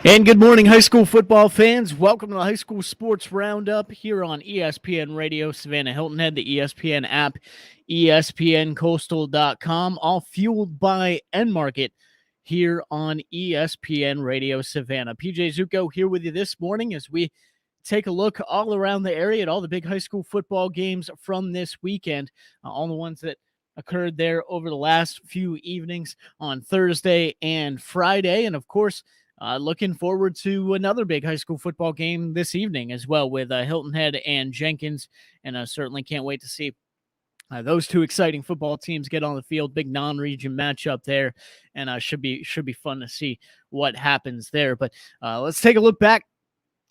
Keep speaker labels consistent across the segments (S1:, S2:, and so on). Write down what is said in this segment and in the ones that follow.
S1: And good morning, high school football fans. Welcome to the High School Sports Roundup here on ESPN Radio, Savannah Hilton Head, the ESPN app, ESPNCoastal.com, all fueled by N-Market here on ESPN Radio Savannah. PJ Zucco here with you this morning as we take a look all around the area at all the big high school football games from this weekend, all the ones that occurred there over the last few evenings on Thursday and Friday. And of course, looking forward to another big high school football game this evening as well with Hilton Head and Jenkins. And I certainly can't wait to see those two exciting football teams get on the field. Big non-region matchup there, and should be fun to see what happens there. But let's take a look back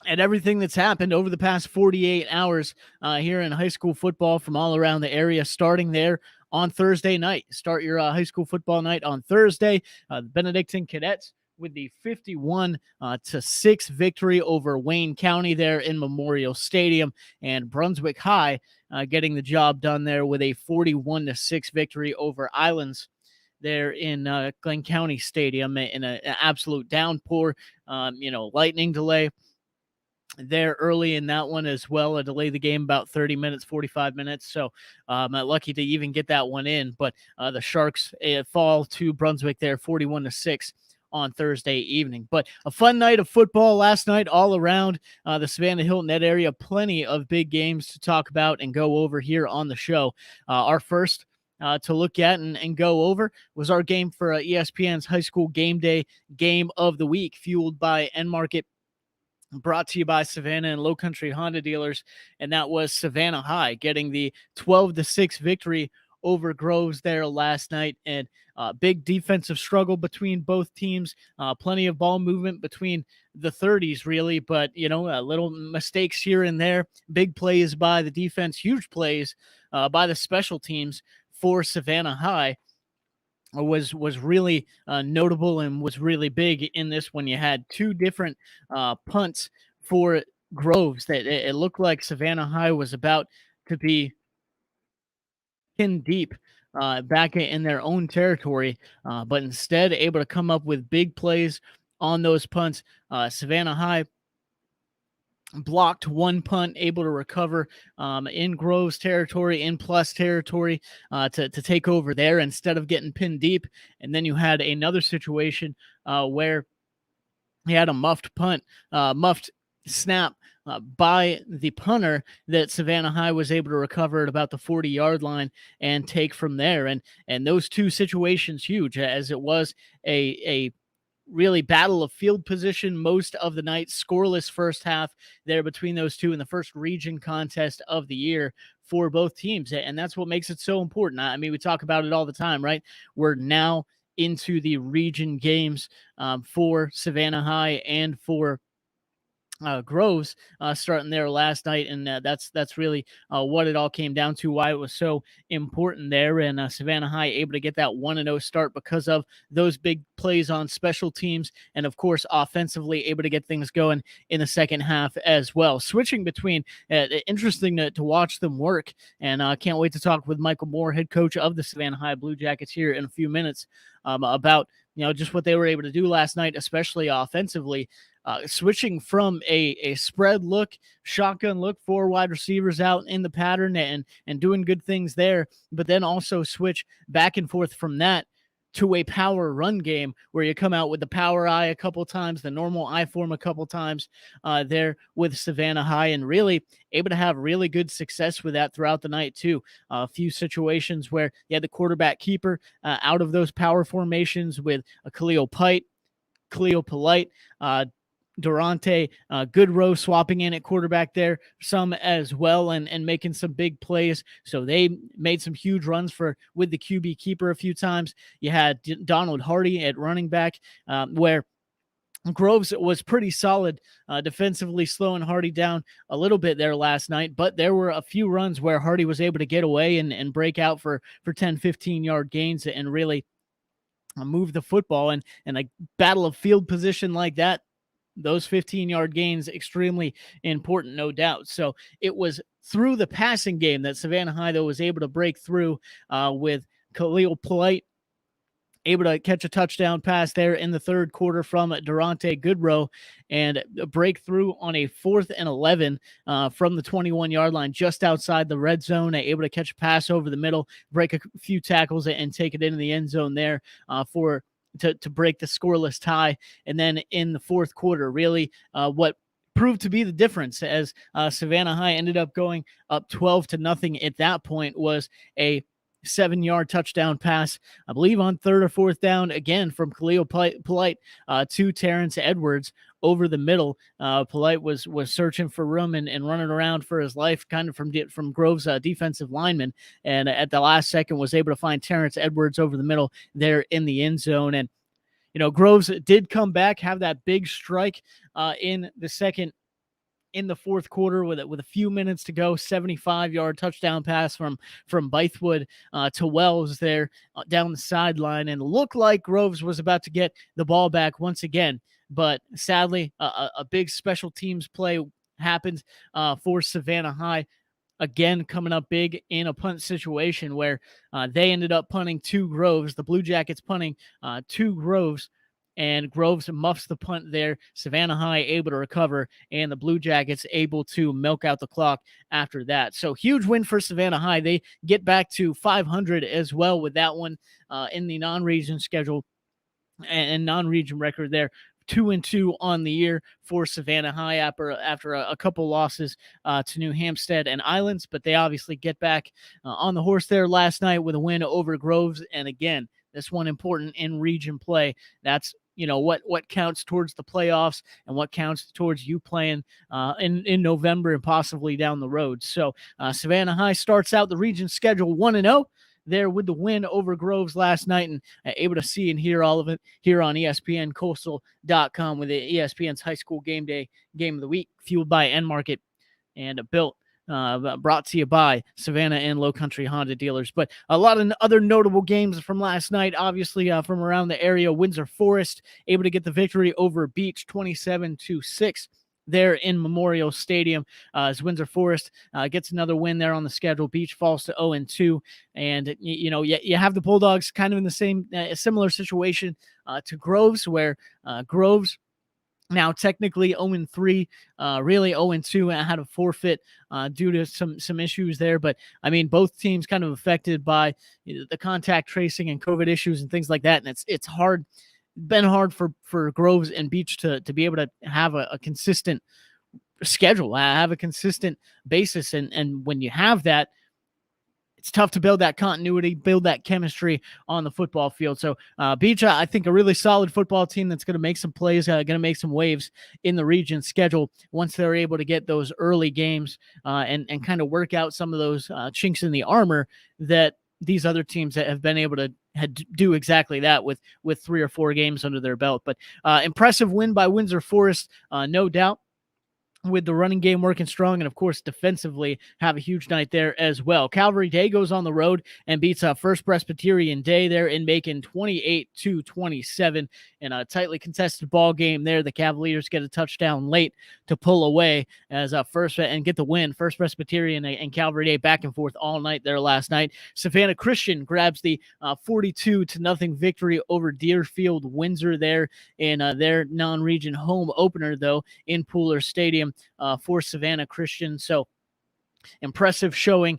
S1: at everything that's happened over the past 48 hours here in high school football from all around the area, starting there on Thursday night. Start your high school football night on Thursday. The Benedictine Cadets with the 51-6 victory over Wayne County there in Memorial Stadium, and Brunswick High getting the job done there with a 41-6 victory over Islands there in Glenn County Stadium in an absolute downpour, lightning delay there early in that one as well. I delayed the game about 30 minutes, 45 minutes. So I'm lucky to even get that one in. But the Sharks fall to Brunswick there 41-6 on Thursday evening. But a fun night of football last night all around the Savannah Hilton Head area. Plenty of big games to talk about and go over here on the show. Our first to look at and go over was our game for ESPN's High School Game Day Game of the Week, fueled by N-Market, brought to you by Savannah and Low Country Honda dealers, and that was Savannah High getting the 12-6 victory over Groves there last night. And big defensive struggle between both teams, plenty of ball movement between the 30s really, but little mistakes here and there, big plays by the defense, huge plays by the special teams for Savannah High was really notable and was really big in this one. You had two different punts for Groves that it looked like Savannah High was about to be pinned deep back in their own territory, but instead able to come up with big plays on those punts. Savannah High blocked one punt, able to recover in Groves territory, in plus territory to take over there instead of getting pinned deep. And then you had another situation where he had a muffed punt, muffed snap by the punter that Savannah High was able to recover at about the 40-yard line and take from there. And those two situations huge, as it was a really battle of field position most of the night, scoreless first half there between those two in the first region contest of the year for both teams. And that's what makes it so important. I mean, we talk about it all the time, right? We're now into the region games for Savannah High and for Groves starting there last night, and that's really what it all came down to, why it was so important there. And Savannah High able to get that 1-0 start because of those big plays on special teams, and of course offensively able to get things going in the second half as well. Switching between, interesting to watch them work, and can't wait to talk with Michael Moore, head coach of the Savannah High Blue Jackets, here in a few minutes about just what they were able to do last night, especially offensively. Switching from a spread look, shotgun look, 4 wide receivers out in the pattern and doing good things there, but then also switch back and forth from that to a power run game where you come out with the power I a couple times, the normal I form a couple times there with Savannah High, and really able to have really good success with that throughout the night too. A few situations where you had the quarterback keeper out of those power formations with a Khalil Polite, Durante, Goodrow swapping in at quarterback there, some as well, and making some big plays. So they made some huge runs with the QB keeper a few times. You had Donald Hardy at running back, where Groves was pretty solid defensively, slowing Hardy down a little bit there last night, but there were a few runs where Hardy was able to get away and break out for 10, 15-yard gains and really move the football. And a battle of field position like that, those 15-yard gains, extremely important, no doubt. So it was through the passing game that Savannah High, though, was able to break through with Khalil Polite able to catch a touchdown pass there in the third quarter from Durante Goodrow and a breakthrough on a 4th and 11 from the 21-yard line just outside the red zone, able to catch a pass over the middle, break a few tackles, and take it into the end zone there to break the scoreless tie. And then in the fourth quarter, really what proved to be the difference as Savannah High ended up going up 12-0 at that point was a 7-yard touchdown pass, I believe on 3rd or 4th down, again from Khalil Polite to Terrence Edwards over the middle. Polite was searching for room and running around for his life, kind of from Grove's defensive lineman, and at the last second was able to find Terrence Edwards over the middle there in the end zone. And Groves did come back, have that big strike in the fourth quarter with a few minutes to go, 75-yard touchdown pass from Bythewood to Wells there down the sideline, and looked like Groves was about to get the ball back once again. But sadly, a big special teams play happened for Savannah High, again coming up big in a punt situation where they ended up punting to Groves, the Blue Jackets punting to Groves, and Groves muffs the punt there. Savannah High able to recover, and the Blue Jackets able to milk out the clock after that. So huge win for Savannah High. They get back to 500 as well with that one in the non-region schedule and non-region record there. 2-2 on the year for Savannah High after a couple losses to New Hampstead and Islands, but they obviously get back on the horse there last night with a win over Groves. And again, this one important in region play. That's what counts towards the playoffs and what counts towards you playing in November and possibly down the road. So Savannah High starts out the region schedule 1-0 there with the win over Groves last night, and able to see and hear all of it here on ESPNCoastal.com with the ESPN's High School Game Day Game of the Week, fueled by N-Market and built brought to you by Savannah and Low Country Honda dealers. But a lot of other notable games from last night, obviously from around the area. Windsor Forest able to get the victory over Beach 27-6 there in Memorial Stadium as Windsor Forest gets another win there on the schedule. Beach falls to 0-2, and you have the Bulldogs kind of in the same similar situation to Groves, where Groves now technically 0-3, really 0-2, and had a forfeit due to some issues there. But I mean, both teams kind of affected by the contact tracing and COVID issues and things like that, and it's been hard for Groves and Beach to be able to have a consistent schedule, have a consistent basis. And when you have that, it's tough to build that continuity, build that chemistry on the football field. So Beach, I think a really solid football team that's going to make some plays, going to make some waves in the region schedule once they're able to get those early games and kind of work out some of those chinks in the armor that these other teams that have been able to do exactly that with 3 or 4 games under their belt. But impressive win by Windsor Forest, no doubt, with the running game working strong, and of course defensively have a huge night there as well. Calvary Day goes on the road and beats First Presbyterian Day there in Macon 28-27 in a tightly contested ball game there. The Cavaliers get a touchdown late to pull away as First and get the win. First Presbyterian and Calvary Day back and forth all night there last night. Savannah Christian grabs the 42-0 victory over Deerfield Windsor there in their non-region home opener, though, in Pooler Stadium for Savannah Christian. So impressive showing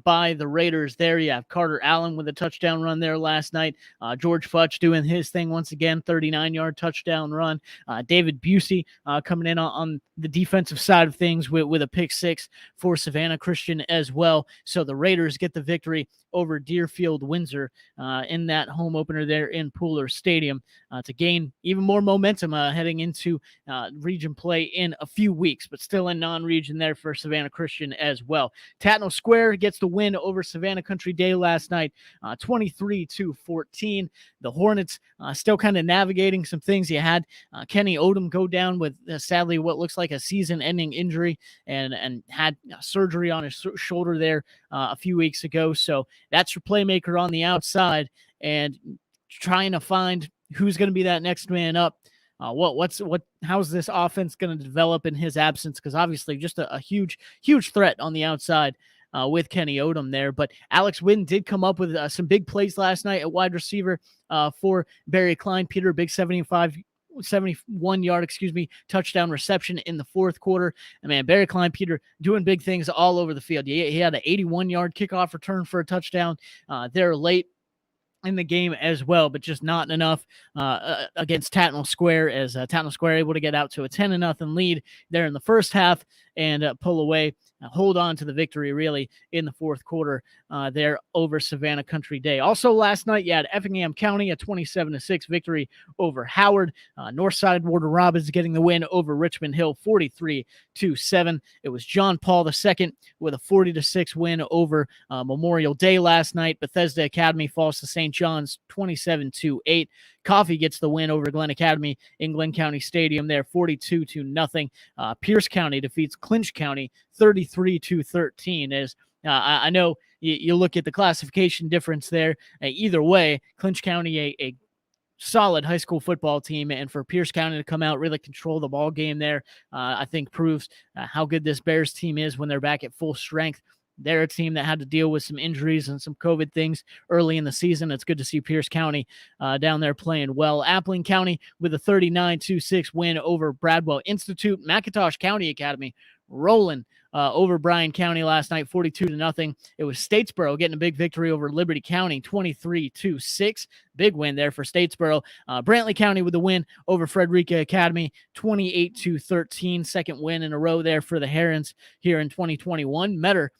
S1: by the Raiders there. You have Carter Allen with a touchdown run there last night. George Futch doing his thing once again, 39-yard touchdown run. David Busey coming in on the defensive side of things with a pick 6 for Savannah Christian as well. So the Raiders get the victory over Deerfield Windsor in that home opener there in Pooler Stadium to gain even more momentum heading into region play in a few weeks, but still in non-region there for Savannah Christian as well. Tatnall Square gets the win over Savannah Country Day last night, 23-14. The Hornets still kind of navigating some things. You had Kenny Odom go down with sadly what looks like a season-ending injury and had surgery on his shoulder there a few weeks ago. So that's your playmaker on the outside and trying to find who's going to be that next man up. How's this offense going to develop in his absence? Because obviously just a huge threat on the outside with Kenny Odom there. But Alex Wynn did come up with some big plays last night at wide receiver for Barry Klein Peter, big 71-yard, touchdown reception in the fourth quarter. And man, Barry Klein Peter doing big things all over the field. He had an 81-yard kickoff return for a touchdown there late in the game as well, but just not enough against Tatnall Square, as Tatnall Square able to get out to a 10-0 lead there in the first half and pull away, hold on to the victory really in the fourth quarter there over Savannah Country Day. Also last night, you had Effingham County, a 27-6 victory over Howard. Northside Warder Robins getting the win over Richmond Hill, 43-7. It was John Paul II with a 40-6 win over Memorial Day last night. Bethesda Academy falls to St. John's, 27-8. Coffee gets the win over Glen Academy in Glen County Stadium there, 42-0. Pierce County defeats Clinch County, 33-13. As I know you look at the classification difference there. Either way, Clinch County, a solid high school football team, and for Pierce County to come out, really control the ball game there, I think proves how good this Bears team is when they're back at full strength. They're a team that had to deal with some injuries and some COVID things early in the season. It's good to see Pierce County down there playing well. Appling County with a 39-6 win over Bradwell Institute. McIntosh County Academy rolling over Bryan County last night, 42-0. It was Statesboro getting a big victory over Liberty County, 23-6. Big win there for Statesboro. Brantley County with the win over Frederica Academy, 28-13. Second win in a row there for the Herons here in 2021. Metter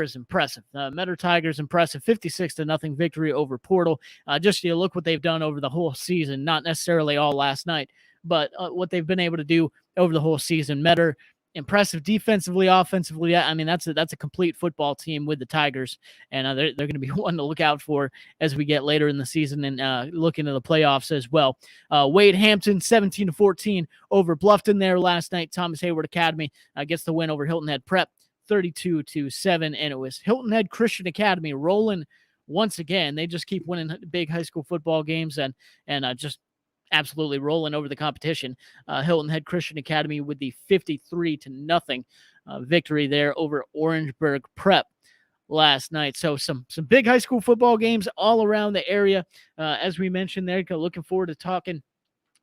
S1: is impressive. Metter Tigers impressive, 56-0 victory over Portal. Just you look what they've done over the whole season, not necessarily all last night, but what they've been able to do over the whole season. Metter impressive defensively, offensively. I mean, that's a complete football team with the Tigers, and they're going to be one to look out for as we get later in the season and look into the playoffs as well. Wade Hampton, 17-14 over Bluffton there last night. Thomas Hayward Academy gets the win over Hilton Head Prep, 32-7, and it was Hilton Head Christian Academy rolling once again. They just keep winning big high school football games and just absolutely rolling over the competition. Hilton Head Christian Academy with the 53-0 victory there over Orangeburg Prep last night. So some big high school football games all around the area. As we mentioned there, looking forward to talking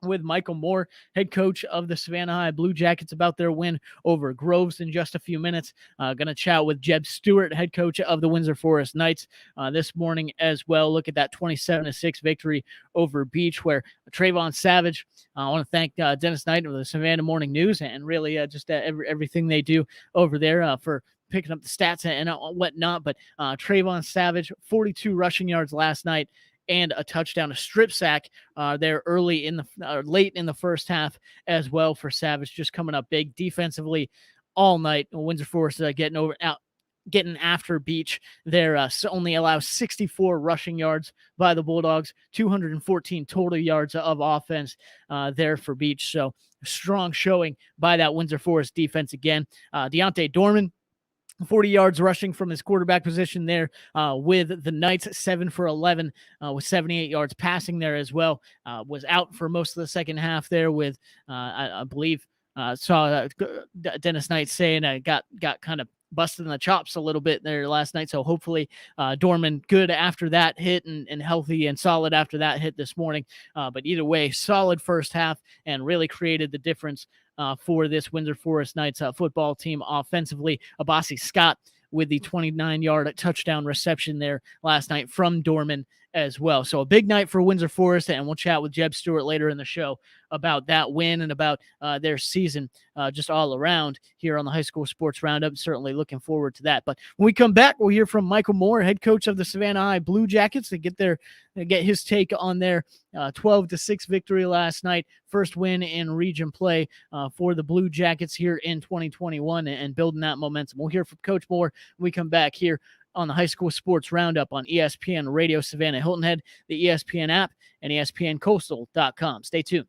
S1: with Michael Moore, head coach of the Savannah High Blue Jackets, about their win over Groves in just a few minutes. Going to chat with Jeb Stewart, head coach of the Windsor Forest Knights, this morning as well. Look at that 27-6 victory over Beach, where Trayvon Savage, I want to thank Dennis Knight of the Savannah Morning News and really just everything they do over there for picking up the stats and whatnot. But Trayvon Savage, 42 rushing yards last night, and a touchdown, a strip sack there late in the first half as well for Savage, just coming up big defensively all night. Windsor Forest getting after Beach there. Only allows 64 rushing yards by the Bulldogs, 214 total yards of offense there for Beach. So strong showing by that Windsor Forest defense again. Deontay Dorman, 40 yards rushing from his quarterback position there with the Knights, 7 for 11 with 78 yards passing there as well. Was out for most of the second half there with, I believe, saw Dennis Knight saying got kind of busted in the chops a little bit there last night. So hopefully Dorman good after that hit and healthy and solid after that hit this morning. But either way, solid first half and really created the difference for this Windsor Forest Knights football team offensively. Abasi Scott with the 29-yard touchdown reception there last night from Dorman as well. So a big night for Windsor Forest, and we'll chat with Jeb Stewart later in the show about that win and about their season just all around here on the High School Sports Roundup. Certainly looking forward to that. But when we come back, we'll hear from Michael Moore, head coach of the Savannah High Blue Jackets, to get his take on their 12-6 victory last night. First win in region play for the Blue Jackets here in 2021 and building that momentum. We'll hear from Coach Moore when we come back here on the High School Sports Roundup on ESPN Radio Savannah Hilton Head, the ESPN app, and ESPNcoastal.com. Stay tuned.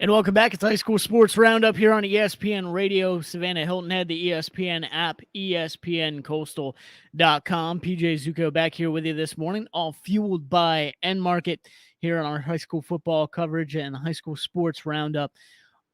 S1: And welcome back. It's High School Sports Roundup here on ESPN Radio. Savannah Hilton Head, the ESPN app, ESPNCoastal.com. PJ Zucco back here with you this morning, all fueled by End Market here on our high school football coverage and high school sports roundup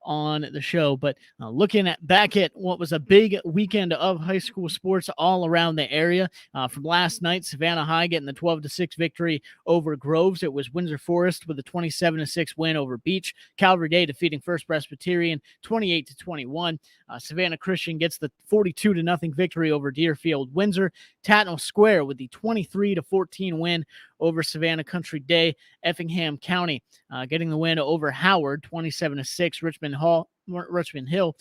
S1: on the show. But looking back at what was a big weekend of high school sports all around the area. From last night, Savannah High getting the 12-6 victory over Groves. It was Windsor Forest with a 27-6 win over Beach. Calvary Day defeating First Presbyterian 28-21. Savannah Christian gets the 42-0 victory over Deerfield. Windsor. Tatnall Square with the 23-14 win over Savannah Country Day. Effingham County getting the win over Howard 27-6. Richmond Hill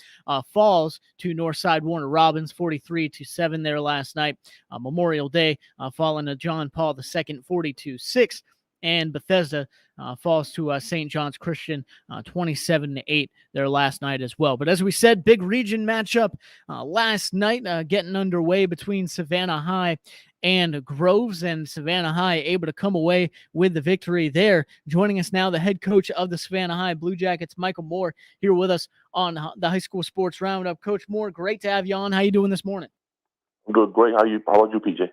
S1: falls to Northside Warner Robins 43-7 there last night. Memorial Day falling to John Paul II 42-6. And Bethesda falls to St. John's Christian 27-8 there last night as well. But as we said, big region matchup last night getting underway between Savannah High and Groves, and Savannah High able to come away with the victory there. Joining us now, the head coach of the Savannah High Blue Jackets, Michael Moore, here with us on the High School Sports Roundup. Coach Moore, great to have you on. How you doing this morning?
S2: Good, great. How are you, PJ?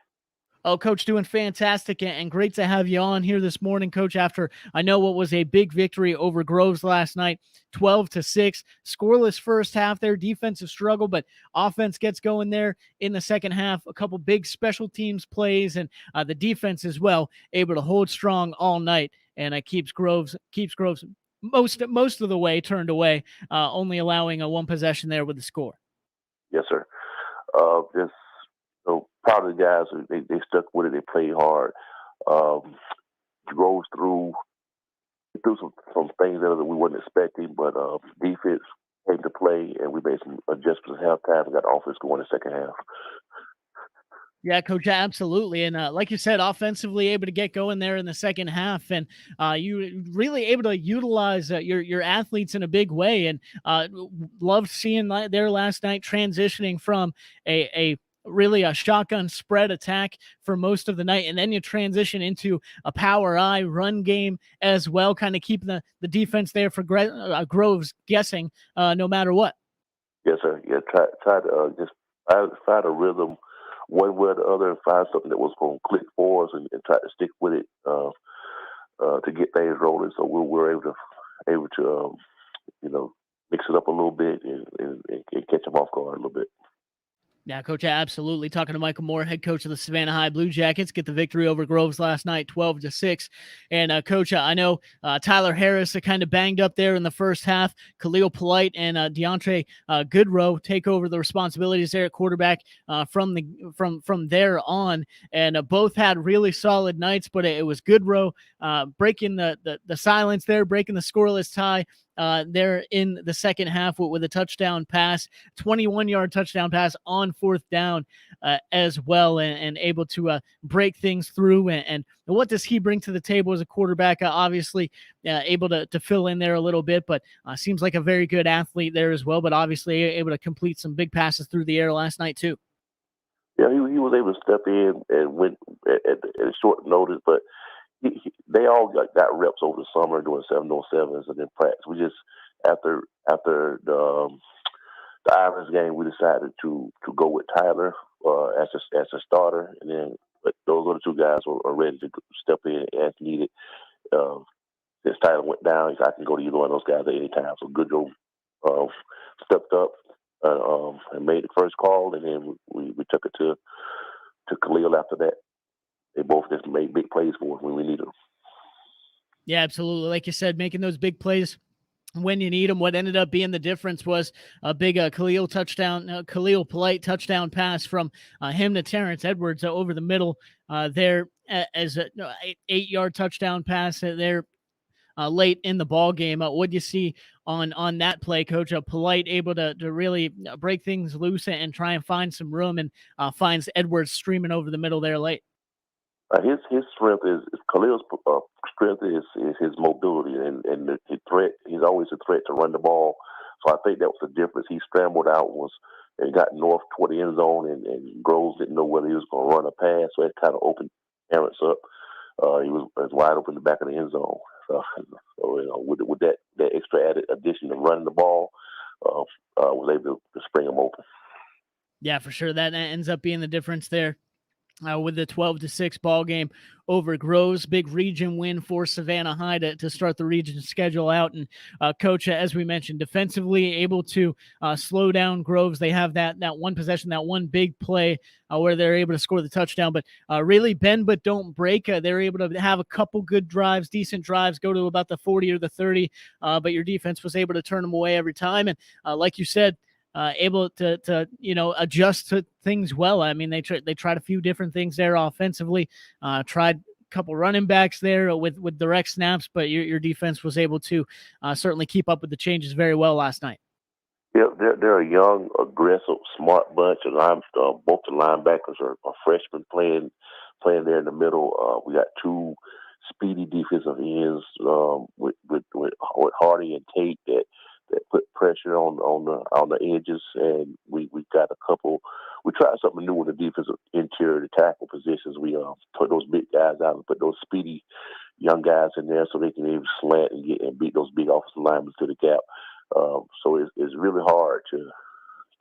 S1: Oh, Coach, doing fantastic, and great to have you on here this morning, Coach, after I know what was a big victory over Groves last night, 12-6. Scoreless first half there, defensive struggle, but offense gets going there in the second half. A couple big special teams plays, and the defense as well, able to hold strong all night, and it keeps Groves most of the way turned away, only allowing a one possession there with the score.
S2: Yes, sir. Just so proud of the guys. They stuck with it. They played hard. Rose through some things that we wasn't expecting, but defense came to play, and we made some adjustments at halftime and got the offense going in the second half.
S1: Yeah, Coach, absolutely. And like you said, offensively able to get going there in the second half, and you really able to utilize your athletes in a big way. And loved seeing there last night transitioning from really a shotgun spread attack for most of the night, and then you transition into a power eye run game as well, kind of keeping the defense there for Groves guessing no matter what.
S2: Yes, sir. Yeah, try to just find a rhythm one way or the other and find something that was going to click for us and try to stick with it to get things rolling. So we were able to mix it up a little bit and catch them off guard a little bit.
S1: Yeah, Coach, absolutely. Talking to Michael Moore, head coach of the Savannah High Blue Jackets, get the victory over Groves last night, 12-6. And Coach, I know Tyler Harris kind of banged up there in the first half. Khalil Polite and DeAndre Goodrow take over the responsibilities there at quarterback from there on, and both had really solid nights. But it was Goodrow breaking the silence there, breaking the scoreless tie. There in the second half with a touchdown pass, 21-yard touchdown pass on fourth down as well, and able to break things through. And what does he bring to the table as a quarterback? Obviously, able to fill in there a little bit, but seems like a very good athlete there as well, but obviously able to complete some big passes through the air last night too.
S2: Yeah, he was able to step in and went at short notice, but they all got reps over the summer doing 7-on-7s and then practice. We just after the Islands game, we decided to go with Tyler as a starter, and then but those other two guys are ready to step in as needed. Since Tyler went down, I can go to either one of those guys at any time. So Goodrow stepped up and made the first call, and then we took it to Khalil after that. They both just made big plays for us when we needed them.
S1: Yeah, absolutely. Like you said, making those big plays when you need them. What ended up being the difference was a big Khalil Polite touchdown pass from him to Terrence Edwards over the middle there as a 8-yard touchdown pass there late in the ball game. What do you see on that play, Coach? Polite able to really break things loose and try and find some room, and finds Edwards streaming over the middle there late.
S2: His strength is Khalil's strength is his mobility and his threat. He's always a threat to run the ball. So I think that was the difference. He scrambled out and got north toward the end zone, and Groves didn't know whether he was going to run or pass, so it kind of opened Terrence up. He was wide open in the back of the end zone. So with that extra that addition of running the ball was able to spring them open.
S1: Yeah, for sure. That ends up being the difference there. With the 12-6 ball game over Groves, big region win for Savannah High to start the region schedule out. And Coach, as we mentioned, defensively able to slow down Groves. They have that one possession, that one big play where they're able to score the touchdown. But really bend but don't break. They're able to have a couple good drives, decent drives, go to about the 40 or the 30. But your defense was able to turn them away every time. And like you said, able to adjust to things well. I mean, they tried a few different things there offensively. Tried a couple running backs there with direct snaps, but your defense was able to certainly keep up with the changes very well last night.
S2: Yeah, they're a young, aggressive, smart bunch. And both the linebackers are freshmen playing there in the middle. We got two speedy defensive ends with Hardy and Tate that put pressure on the edges, and we got a couple. We tried something new with the defensive interior, the tackle positions. We took those big guys out and put those speedy young guys in there so they can even slant and beat those big offensive linemen to the gap. So it's really hard to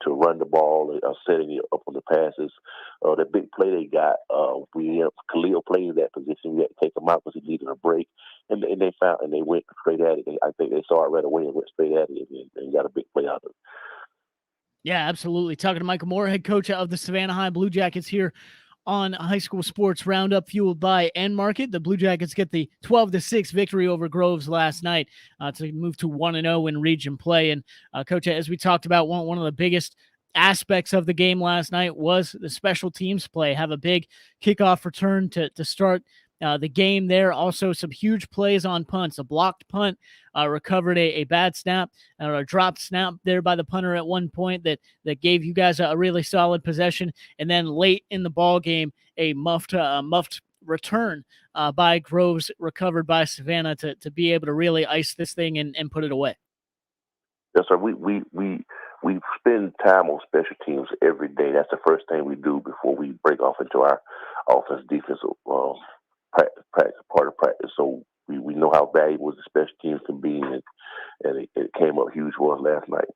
S2: run the ball, setting it up on the passes. The big play they got, Khalil played that position. We had to take him out because he needed a break, and they went straight at it. I think they saw it right away and went straight at it and got a big play out of it.
S1: Yeah, absolutely. Talking to Michael Moore, head coach of the Savannah High Blue Jackets here on High School Sports Roundup, fueled by End Market. The Blue Jackets get the 12-6 victory over Groves last night to move to 1-0 in region play. And Coach, as we talked about, one of the biggest aspects of the game last night was the special teams play. Have a big kickoff return to start the game there. Also some huge plays on punts. A blocked punt, recovered a bad snap, or a dropped snap there by the punter at one point that gave you guys a really solid possession. And then late in the ball game, a muffed return by Groves, recovered by Savannah to be able to really ice this thing and put it away.
S2: Yes, sir. We spend time on special teams every day. That's the first thing we do before we break off into our offense defensive practice, part of practice. So we know how valuable the special teams can be, and it came up huge for us last night.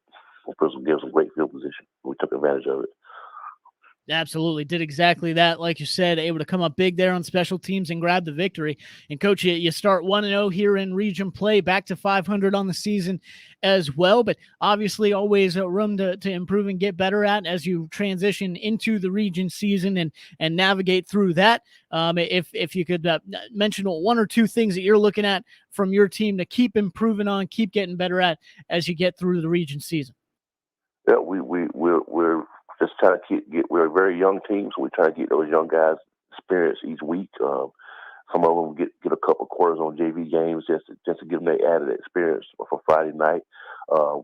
S2: It gave us a great field position. We took advantage of it.
S1: Absolutely. Did exactly that. Like you said, able to come up big there on special teams and grab the victory. And Coach, you start 1-0 here in region play, back to 500 on the season as well. But obviously always room to improve and get better at as you transition into the region season and navigate through that. If you could mention one or two things that you're looking at from your team to keep improving on, keep getting better at as you get through the region season.
S2: Yeah, we're just trying to we're a very young team, so we try to get those young guys experience each week. Some of them get a couple quarters on JV games just to give them that added experience for Friday night.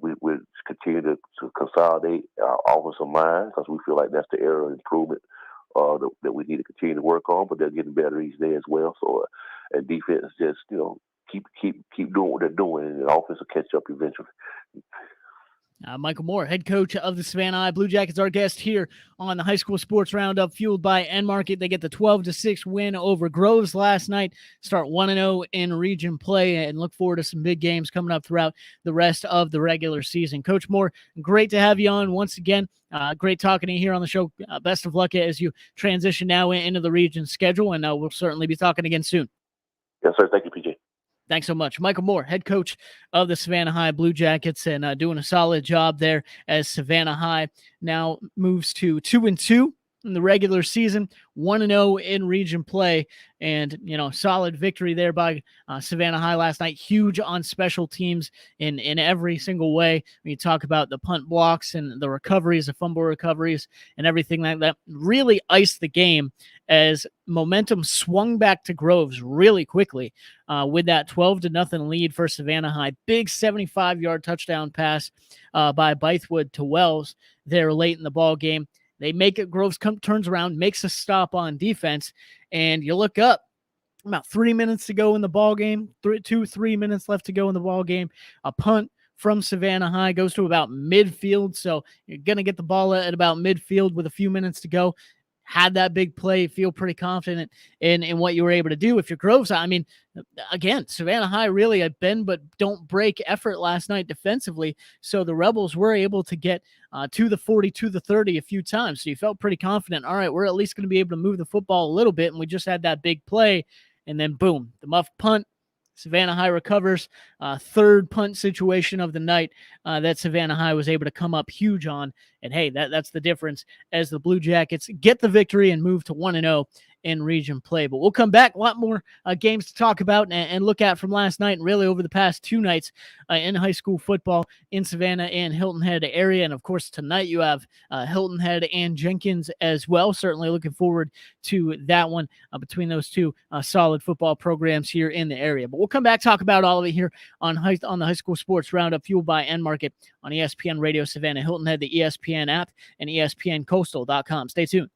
S2: We continue to consolidate our offensive line because we feel like that's the area of improvement that we need to continue to work on. But they're getting better each day as well. So, and defense just keep doing what they're doing, and the offense will catch up eventually.
S1: Michael Moore, head coach of the Savannah High Blue Jackets, our guest here on the High School Sports Roundup, fueled by End Market. They get the 12-6 win over Groves last night, start 1-0 in region play, and look forward to some big games coming up throughout the rest of the regular season. Coach Moore, great to have you on once again. Great talking to you here on the show. Best of luck as you transition now into the region schedule, and we'll certainly be talking again soon.
S2: Yes, sir. Thank you, PJ.
S1: Thanks so much. Michael Moore, head coach of the Savannah High Blue Jackets, and doing a solid job there as Savannah High now moves to 2-2 in the regular season, 1-0 in region play, and solid victory there by Savannah High last night. Huge on special teams in every single way. When you talk about the punt blocks and the recoveries, the fumble recoveries, and everything like that, really iced the game as momentum swung back to Groves really quickly with that 12-0 lead for Savannah High. Big 75-yard touchdown pass by Bythewood to Wells there late in the ball game. They make it. Groves turns around, makes a stop on defense, and you look up. About 3 minutes to go in the ball game. 3 minutes left to go in the ball game. A punt from Savannah High goes to about midfield, so you're gonna get the ball at about midfield with a few minutes to go. had that big play, feel pretty confident in what you were able to do. If you're Groves, I mean, again, Savannah High really a bend but don't break effort last night defensively. So the Rebels were able to get to the 40, to the 30 a few times. So you felt pretty confident. All right, we're at least going to be able to move the football a little bit. And we just had that big play. And then boom, the muff punt. Savannah High recovers. Third punt situation of the night that Savannah High was able to come up huge on. And hey, that's the difference as the Blue Jackets get the victory and move to 1-0 in region play. But we'll come back. A lot more games to talk about and look at from last night and really over the past 2 nights in high school football in Savannah and Hilton Head area. And of course, tonight you have Hilton Head and Jenkins as well. Certainly looking forward to that one between those two solid football programs here in the area. But we'll come back, talk about all of it here on the High School Sports Roundup, fueled by End Market on ESPN Radio Savannah, Hilton Head, the ESPN app, and ESPNCoastal.com. Stay tuned.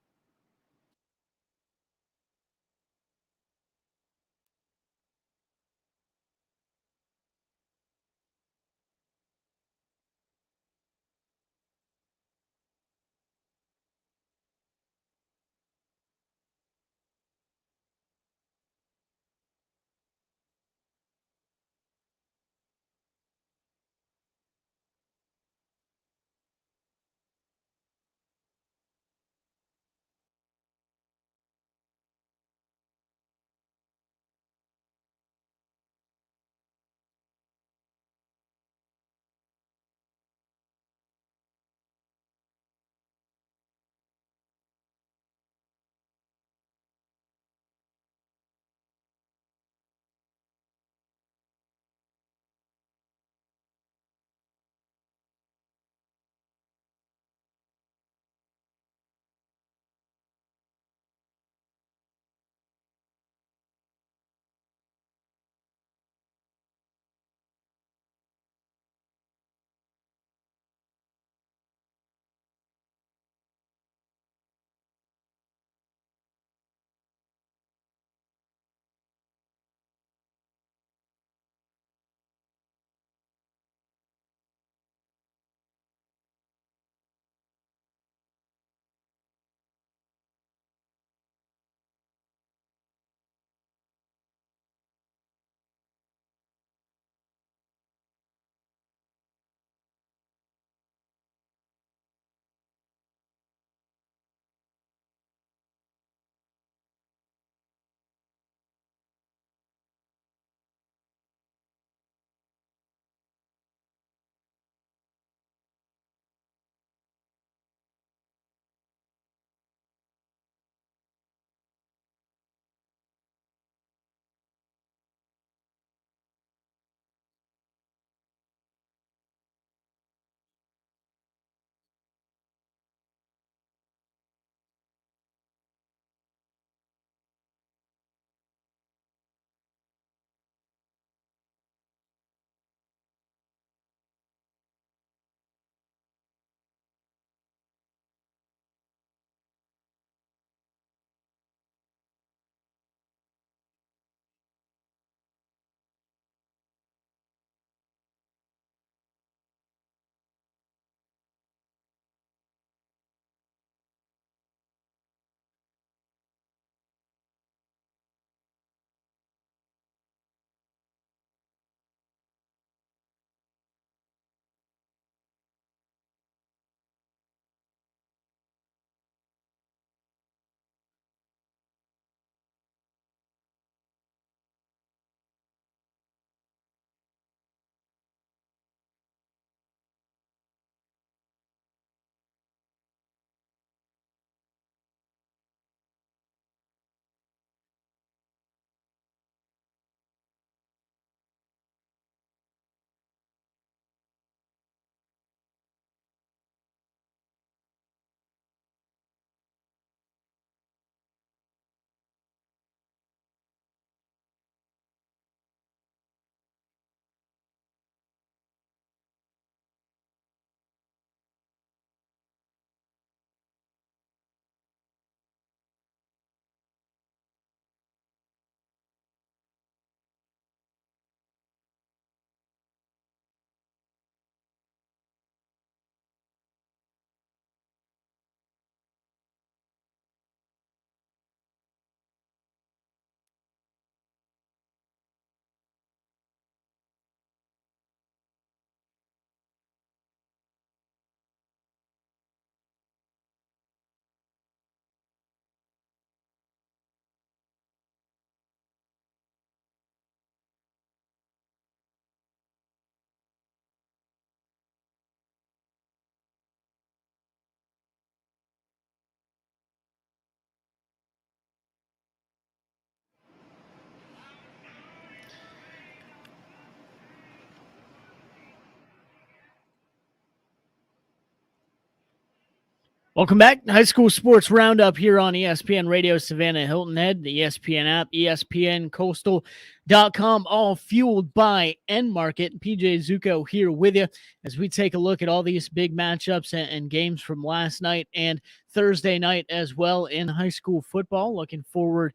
S1: Welcome back. High School Sports Roundup here on ESPN Radio Savannah Hilton Head, the ESPN app, ESPNCoastal.com, all fueled by End Market. PJ Zucco here with you as we take a look at all these big matchups and games from last night and Thursday night as well in high school football. Looking forward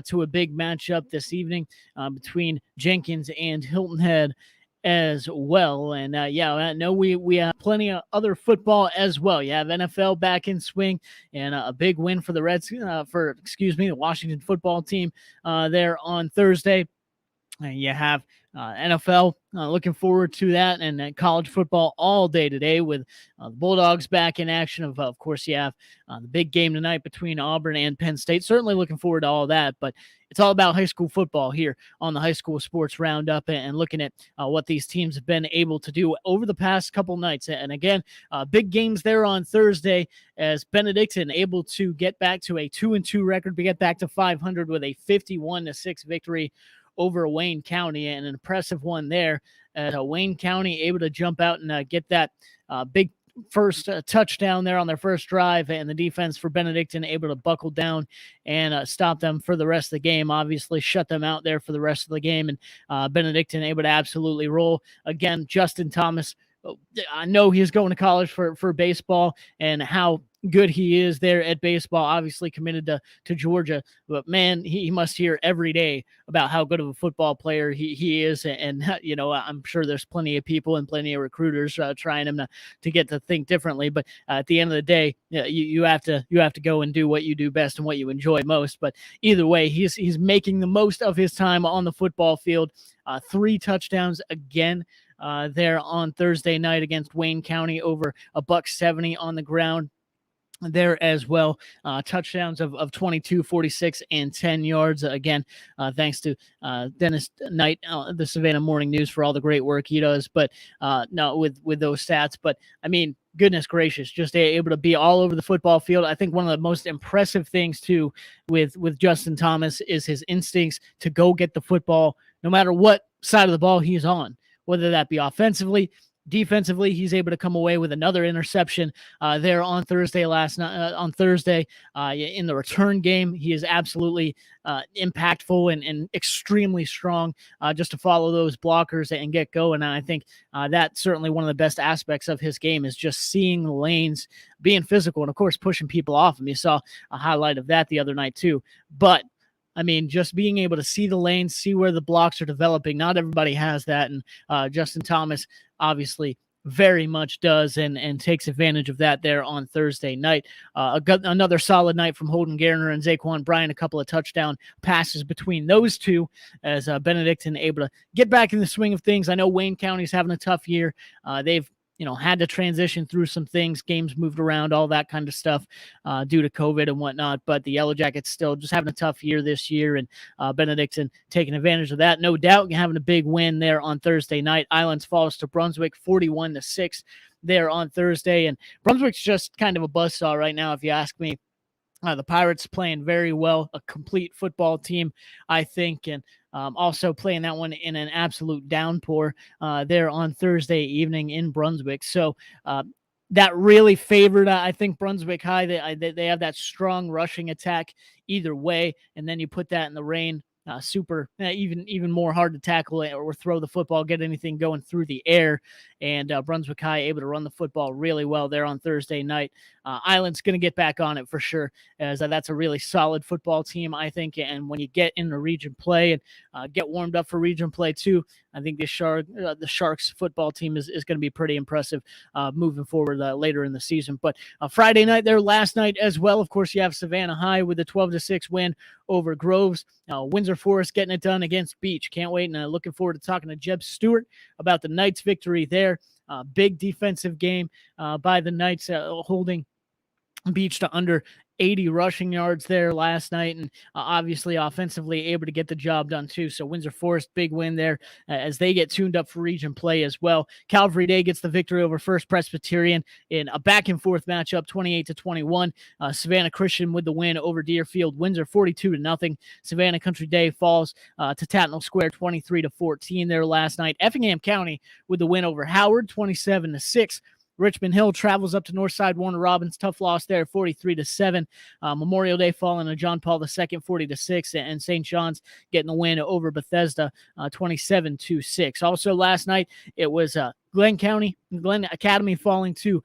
S1: to a big matchup this evening between Jenkins and Hilton Head as well. And I know we have plenty of other football as well. You have NFL back in swing and a big win for the the Washington football team there on Thursday. You have NFL, looking forward to that, and college football all day today with the Bulldogs back in action. Of course, you have the big game tonight between Auburn and Penn State. Certainly looking forward to all that, but it's all about high school football here on the High School Sports Roundup and looking at what these teams have been able to do over the past couple nights. And again, big games there on Thursday as Benedictine able to get back to a 2-2 record, get back to 500 with a 51-6 victory over Wayne County, and an impressive one there. Wayne County able to jump out and get that big first touchdown there on their first drive, and the defense for Benedictine able to buckle down and stop them for the rest of the game. Obviously shut them out there for the rest of the game, and Benedictine able to absolutely roll. Again, Justin Thomas, I know he's going to college for baseball, and how good he is there at baseball, obviously committed to Georgia, but man, he must hear every day about how good of a football player he is. And I'm sure there's plenty of people and plenty of recruiters trying him to get to think differently. But at the end of the day, you have to go and do what you do best and what you enjoy most. But either way, he's making the most of his time on the football field. 3 touchdowns again there on Thursday night against Wayne County, over $170 on the ground there as well. Touchdowns of 22, 46, and 10 yards. Again, thanks to Dennis Knight, the Savannah Morning News, for all the great work he does. But no, with those stats. But I mean, goodness gracious, just able to be all over the football field. I think one of the most impressive things too with Justin Thomas is his instincts to go get the football no matter what side of the ball he's on, whether that be offensively, defensively. He's able to come away with another interception there on Thursday in the return game. He is absolutely impactful and extremely strong just to follow those blockers and get going. And I think that's certainly one of the best aspects of his game, is just seeing the lanes, being physical, and of course pushing people off him. You saw a highlight of that the other night too. But I mean, just being able to see the lanes, see where the blocks are developing. Not everybody has that, and Justin Thomas obviously very much does and takes advantage of that there on Thursday night. Another solid night from Holden Garner and Zaquan Bryant, a couple of touchdown passes between those two, as Benedictine able to get back in the swing of things. I know Wayne County's having a tough year. They've had to transition through some things, games moved around, all that kind of stuff due to COVID and whatnot. But the Yellow Jackets still just having a tough year this year, and Benedictine taking advantage of that. No doubt having a big win there on Thursday night. Islands falls to Brunswick 41-6 there on Thursday. And Brunswick's just kind of a buzzsaw right now, if you ask me. The Pirates playing very well, a complete football team, I think, and also playing that one in an absolute downpour there on Thursday evening in Brunswick. So that really favored, I think, Brunswick High. They have that strong rushing attack either way, and then you put that in the rain. Even more hard to tackle or throw the football, get anything going through the air. And Brunswick High able to run the football really well there on Thursday night. Island's going to get back on it for sure, as that's a really solid football team, I think. And when you get into region play and get warmed up for region play too, I think the Sharks football team is going to be pretty impressive moving forward later in the season. But Friday night there, last night as well, of course, you have Savannah High with a 12-6 win over Groves. Windsor Forest getting it done against Beach. Can't wait, and looking forward to talking to Jeb Stewart about the Knights' victory there. Big defensive game by the Knights, holding Beach to under 80 rushing yards there last night, and obviously offensively able to get the job done too. So Windsor Forest, big win there as they get tuned up for region play as well. Calvary Day gets the victory over First Presbyterian in a back and forth matchup, 28-21. Savannah Christian with the win over Deerfield Windsor, 42-0. Savannah Country Day falls to Tatnall Square, 23-14 there last night. Effingham County with the win over Howard, 27-6. Richmond Hill travels up to Northside Warner Robins. Tough loss there, 43-7. Memorial Day falling to John Paul II, 40-6, and St. John's getting the win over Bethesda, 27-6. Also last night it was Glenn Academy falling to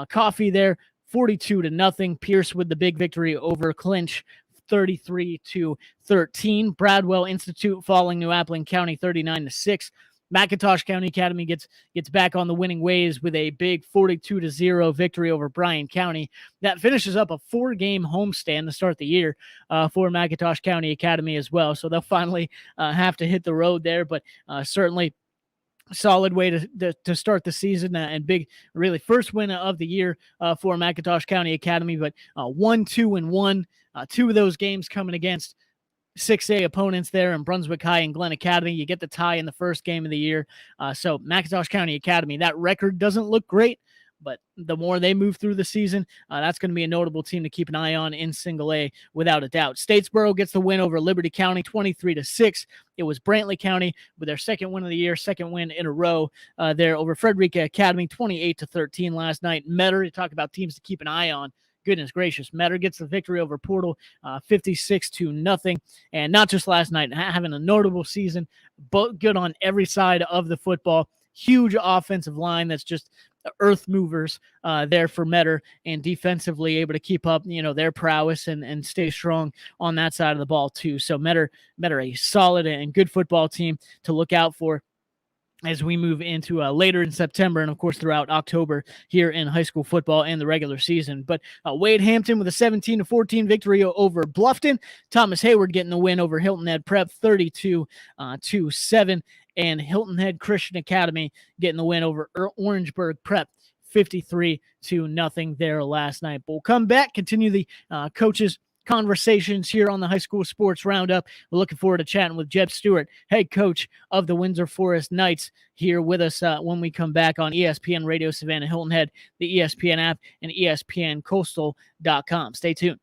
S1: Coffee there, 42-0. Pierce with the big victory over Clinch, 33-13. Bradwell Institute falling New Appling County, 39-6. McIntosh County Academy gets back on the winning ways with a big 42-0 victory over Bryan County. That finishes up a 4-game homestand to start the year for McIntosh County Academy as well. So they'll finally have to hit the road there, but certainly solid way to start the season and big, really first win of the year for McIntosh County Academy. But 1-2-1, 2 of those games coming against 6A opponents there in Brunswick High and Glen Academy. You get the tie in the first game of the year. So McIntosh County Academy, that record doesn't look great, but the more they move through the season, that's going to be a notable team to keep an eye on in Single A without a doubt. Statesboro gets the win over Liberty County, 23-6. It was Brantley County with their second win of the year, second win in a row there over Frederica Academy, 28-13 last night. Metter, you talk about teams to keep an eye on. Goodness gracious, Metter gets the victory over Portal, 56-0. And not just last night, having a notable season, but good on every side of the football. Huge offensive line that's just earth movers there for Metter, and defensively able to keep up, their prowess and stay strong on that side of the ball too. So Metter, a solid and good football team to look out for as we move into later in September and, of course, throughout October here in high school football and the regular season. But Wade Hampton with a 17-14 victory over Bluffton. Thomas Hayward getting the win over Hilton Head Prep, 32-7. And Hilton Head Christian Academy getting the win over Orangeburg Prep, 53-0 there last night. But we'll come back, continue the coaches' conversations here on the High School Sports Roundup. We're looking forward to chatting with Jeb Stewart, head coach of the Windsor Forest Knights, here with us when we come back on ESPN Radio Savannah Hilton Head, the ESPN app, and ESPNcoastal.com. Stay tuned.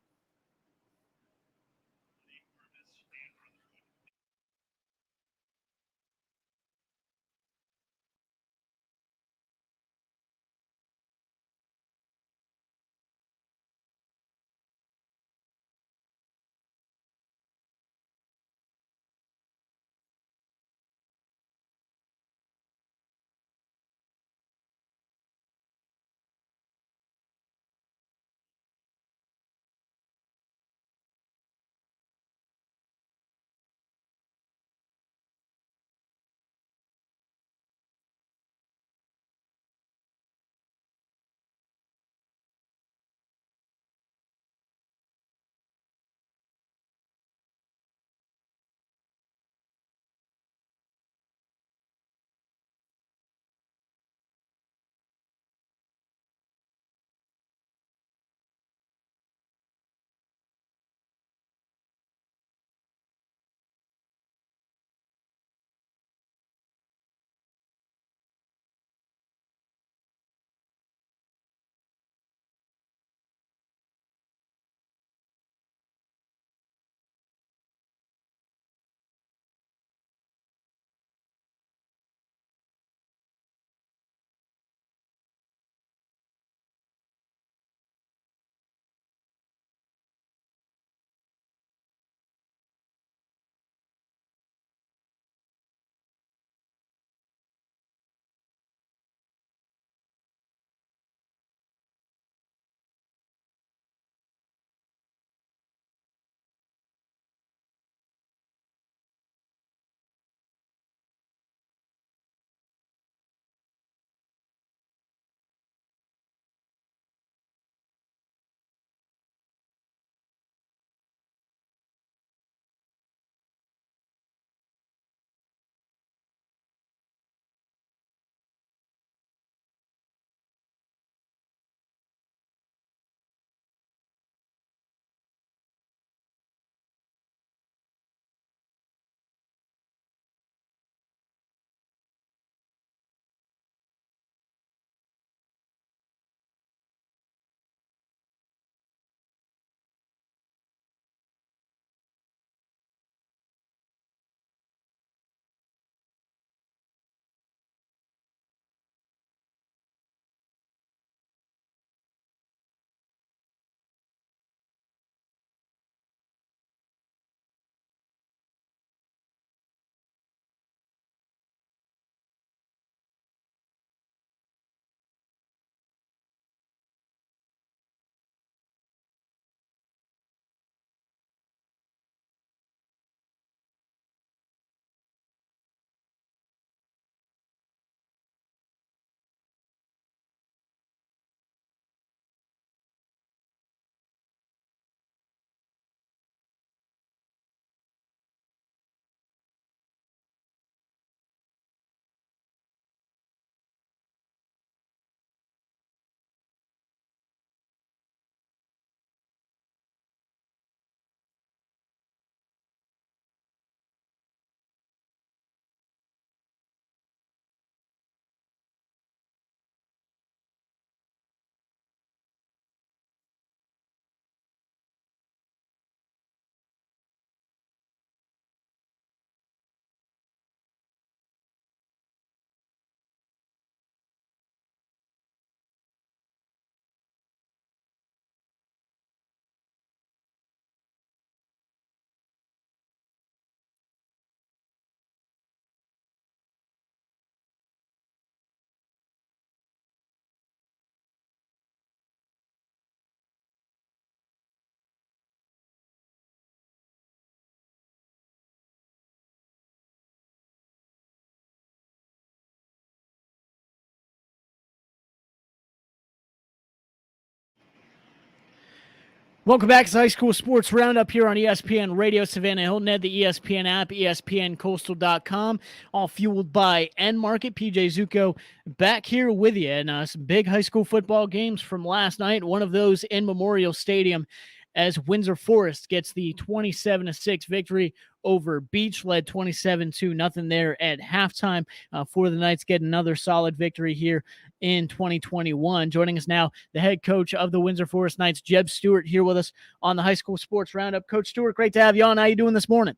S1: Welcome back to the High School Sports Roundup here on ESPN Radio Savannah Hilton Head, the ESPN app, ESPNCoastal.com, all fueled by N Market. PJ Zucco back here with you. And some big high school football games from last night. One of those in Memorial Stadium as Windsor Forest gets the 27-6 victory over Beach, led 27-0 there at halftime for the Knights. Get another solid victory here in 2021. Joining us now, the head coach of the Windsor Forest Knights, Jeb Stewart, here with us on the High School Sports Roundup. Coach Stewart, great to have you on. How you doing this morning?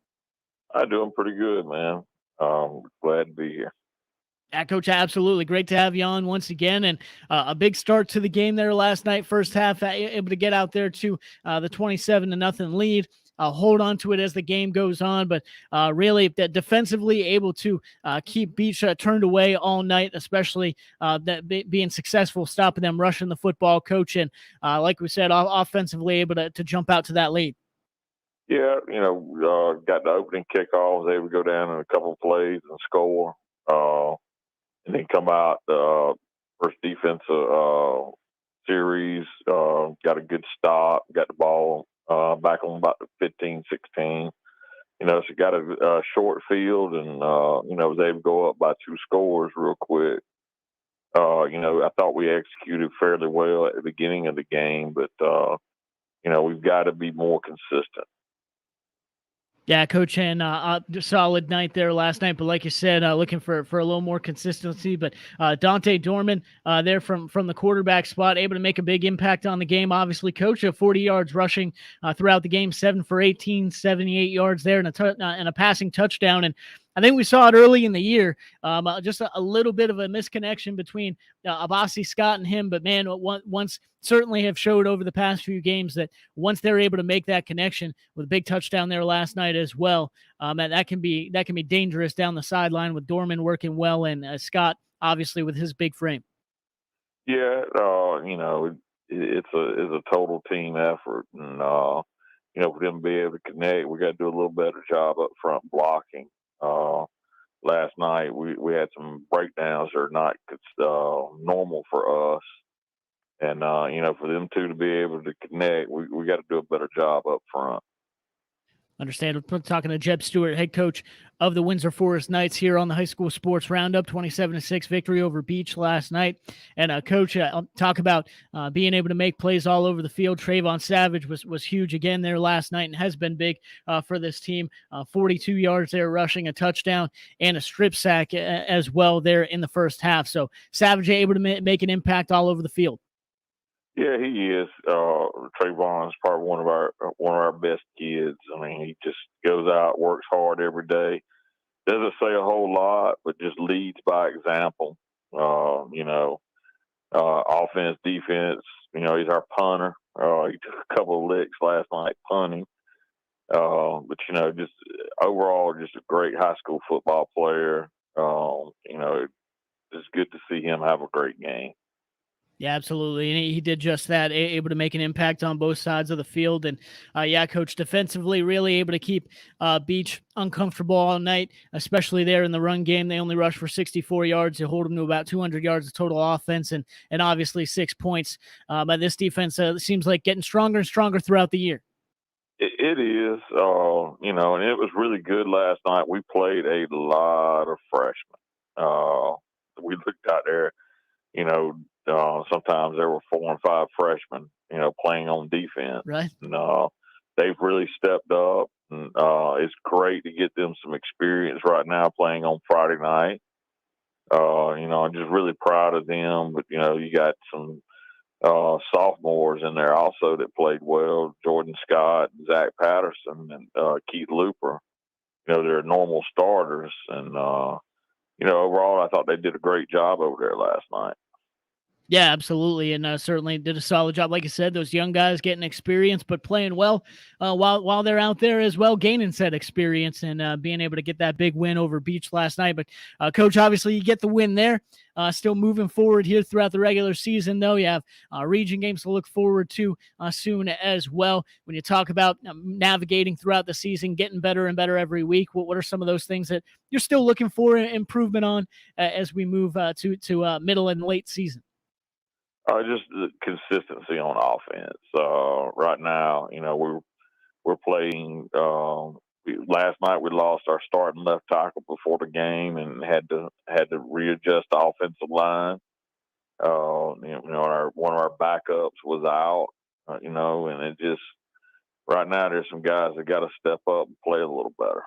S3: I'm doing pretty good, man. Glad to be here.
S1: Yeah, Coach, absolutely. Great to have you on once again. And a big start to the game there last night, first half, able to get out there to the 27-0 lead. Hold on to it as the game goes on, but really defensively able to keep Beach turned away all night, especially being successful, stopping them rushing the football, Coach. And like we said, offensively able to jump out to that lead.
S3: Yeah, got the opening kickoff, was able to go down in a couple of plays and score. And then come out first defensive series, got a good stop, got the ball back on about the 15, 16. So got a short field and, was able to go up by 2 scores real quick. I thought we executed fairly well at the beginning of the game, but, we've got to be more consistent.
S1: Yeah, Coach, and solid night there last night. But like you said, looking for a little more consistency. But Dante Dorman there from the quarterback spot, able to make a big impact on the game. Obviously, Coach, 40 yards rushing throughout the game, 7 for 18, 78 yards there, and a passing touchdown. And I think we saw it early in the year, just a little bit of a misconnection between Abasi Scott and him. But, man, once certainly have showed over the past few games that once they're able to make that connection with a big touchdown there last night as well, that can be dangerous down the sideline with Dorman working well and Scott, obviously, with his big frame.
S3: Yeah, it's a total team effort. And, for them to be able to connect, we got to do a little better job up front blocking. Last night we had some breakdowns that are not normal for us, and for them two to be able to connect, we got to do a better job up front.
S1: Understand. We're talking to Jeb Stewart, head coach of the Windsor Forest Knights here on the High School Sports Roundup. 27-6 victory over Beach last night. And Coach, I'll talk about being able to make plays all over the field. Trayvon Savage was huge again there last night and has been big for this team. 42 yards there rushing, a touchdown, and a strip sack as well there in the first half. So Savage able to make an impact all over the field.
S3: Yeah, he is. Trayvon is probably one of our best kids. I mean, he just goes out, works hard every day. Doesn't say a whole lot, but just leads by example. Offense, defense. He's our punter. He took a couple of licks last night punting. But just overall, just a great high school football player. It's good to see him have a great game.
S1: Yeah, absolutely. And he did just that, able to make an impact on both sides of the field. And Coach, defensively, really able to keep Beach uncomfortable all night, especially there in the run game. They only rushed for 64 yards. They hold them to about 200 yards of total offense and obviously 6 points. But this defense seems like getting stronger and stronger throughout the year.
S3: It is, and it was really good last night. We played a lot of freshmen. We looked out there, sometimes there were 4 and 5 freshmen, playing on defense.
S1: Right.
S3: And, they've really stepped up. And, it's great to get them some experience right now playing on Friday night. I'm just really proud of them. But, you got some sophomores in there also that played well. Jordan Scott, Zach Patterson, and Keith Looper. They're normal starters. And, overall, I thought they did a great job over there last night.
S1: Yeah, absolutely, and certainly did a solid job. Like I said, those young guys getting experience, but playing well while they're out there as well, gaining said experience and being able to get that big win over Beach last night. But Coach, obviously you get the win there. Still moving forward here throughout the regular season, though. You have region games to look forward to soon as well. When you talk about navigating throughout the season, getting better and better every week, what are some of those things that you're still looking for improvement on as we move to middle and late season?
S3: Just the consistency on offense. Right now, we're playing. Last night we lost our starting left tackle before the game and had to readjust the offensive line. One of our backups was out. And it just right now there's some guys that got to step up and play a little better.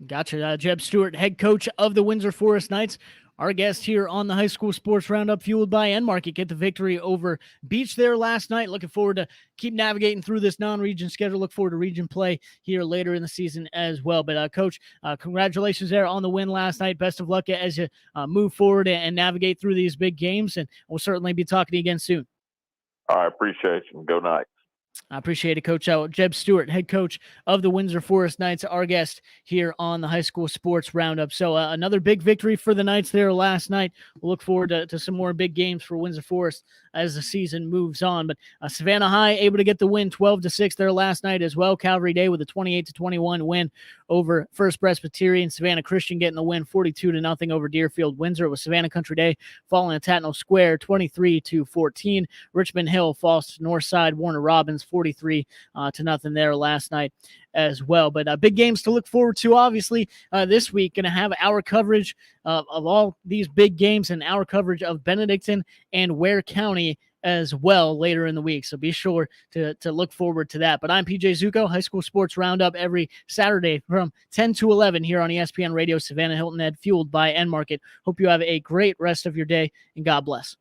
S1: Gotcha. Jeb Stewart, head coach of the Windsor Forest Knights, our guest here on the High School Sports Roundup, fueled by Enmarket. Get the victory over Beach there last night. Looking forward to keep navigating through this non-region schedule. Look forward to region play here later in the season as well. But Coach, congratulations there on the win last night. Best of luck as you move forward and navigate through these big games. And we'll certainly be talking to you again soon.
S3: All right, appreciate you. Go Knights.
S1: I appreciate it, Coach. Jeb Stewart, head coach of the Windsor Forest Knights, our guest here on the High School Sports Roundup. So another big victory for the Knights there last night. We'll look forward to some more big games for Windsor Forest as the season moves on. But Savannah High able to get the win 12-6 there last night as well. Calvary Day with a 28-21 win over First Presbyterian. Savannah Christian getting the win 42-0 over Deerfield Windsor. It was Savannah Country Day falling at Tatnall Square 23-14. Richmond Hill falls to Northside Warner Robins 43-0 there last night as well. But big games to look forward to, obviously, this week. Going to have our coverage of all these big games and our coverage of Benedictine and Ware County as well later in the week. So be sure to look forward to that. But I'm PJ Zucco, High School Sports Roundup every Saturday from 10 to 11 here on ESPN Radio Savannah Hilton Head, fueled by Enmarket. Hope you have a great rest of your day, and God bless.